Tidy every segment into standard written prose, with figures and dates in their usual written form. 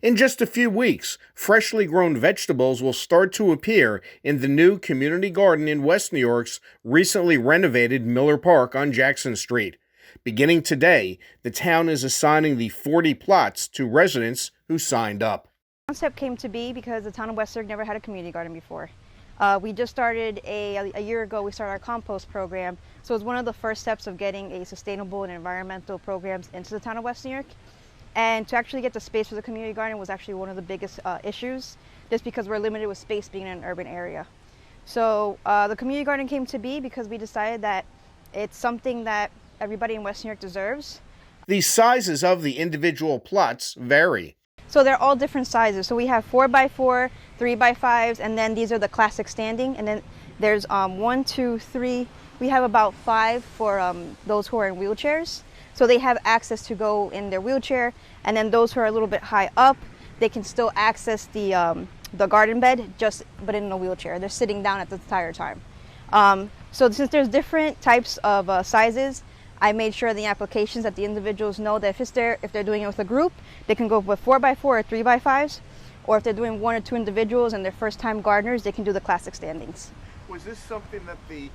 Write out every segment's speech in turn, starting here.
In just a few weeks, freshly grown vegetables will start to appear in the new community garden in West New York's recently renovated Miller Park on Jackson Street. Beginning today, the town is assigning the 40 plots to residents who signed up. The concept came to be because the town of West New York never had a community garden before. We just started a year ago, we started our compost program. So it's one of the first steps of getting a sustainable and environmental programs into the town of West New York. And to actually get the space for the community garden was actually one of the biggest issues, just because we're limited with space being in an urban area. So the community garden came to be because we decided that it's something that everybody in West New York deserves. The sizes of the individual plots vary. So they're all different sizes. So we have 4x4, 3x5s, and then these are the classic standing. And then there's 1, 2, 3. We have about 5 for those who are in wheelchairs. So they have access to go in their wheelchair, and then those who are a little bit high up, they can still access the garden bed, but in a wheelchair. They're sitting down at the entire time. So since there's different types of sizes, I made sure in the applications that the individuals know that if they're doing it with a group, they can go with 4x4 or 3x5s, or if they're doing 1 or 2 individuals and they're first-time gardeners, they can do the classic standings. Was this something that the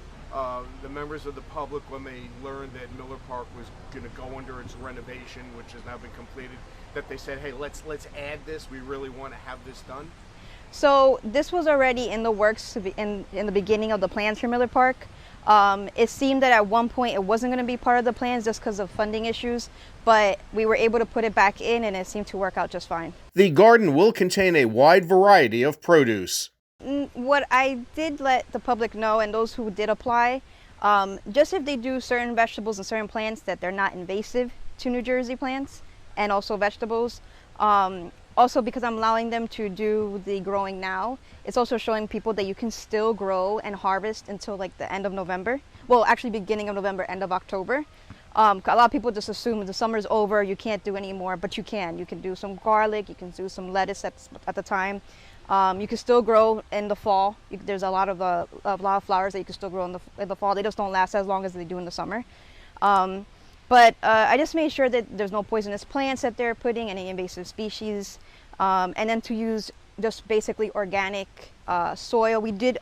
members of the public, when they learned that Miller Park was going to go under its renovation, which has now been completed, that they said, hey, let's add this, we really want to have this done? So this was already in the works in the beginning of the plans for Miller Park. It seemed that at one point it wasn't going to be part of the plans just because of funding issues, but we were able to put it back in and it seemed to work out just fine. The garden will contain a wide variety of produce. What I did let the public know, and those who did apply, just if they do certain vegetables and certain plants that they're not invasive to New Jersey plants and also vegetables. Also, because I'm allowing them to do the growing now, it's also showing people that you can still grow and harvest until like the end of November. Well, actually beginning of November, end of October. A lot of people just assume the summer's over, you can't do any more, but you can. You can do some garlic, you can do some lettuce at the time. You can still grow in the fall. There's a lot of flowers that you can still grow in the fall. They just don't last as long as they do in the summer. But I just made sure that there's no poisonous plants that they're putting, any invasive species, and then to use just basically organic soil. We did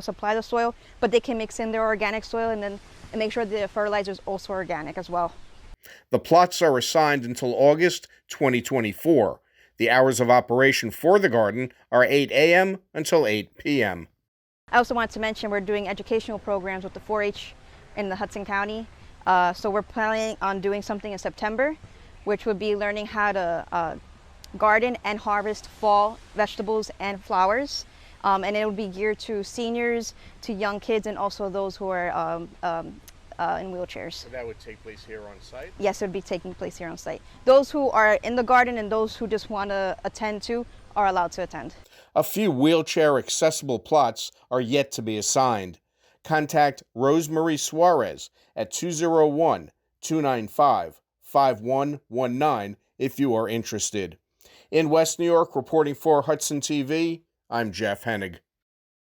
supply the soil, but they can mix in their organic soil and make sure the fertilizer is also organic as well. The plots are assigned until August 2024. The hours of operation for the garden are 8 a.m. until 8 p.m. I also wanted to mention we're doing educational programs with the 4-H in the Hudson County. So we're planning on doing something in September, which would be learning how to garden and harvest fall vegetables and flowers. And it will be geared to seniors, to young kids, and also those who are in wheelchairs. So that would take place here on site? Yes, it would be taking place here on site. Those who are in the garden and those who just want to attend to are allowed to attend. A few wheelchair-accessible plots are yet to be assigned. Contact Rosemarie Suarez at 201-295-5119 if you are interested. In West New York, reporting for Hudson TV, I'm Jeff Hennig.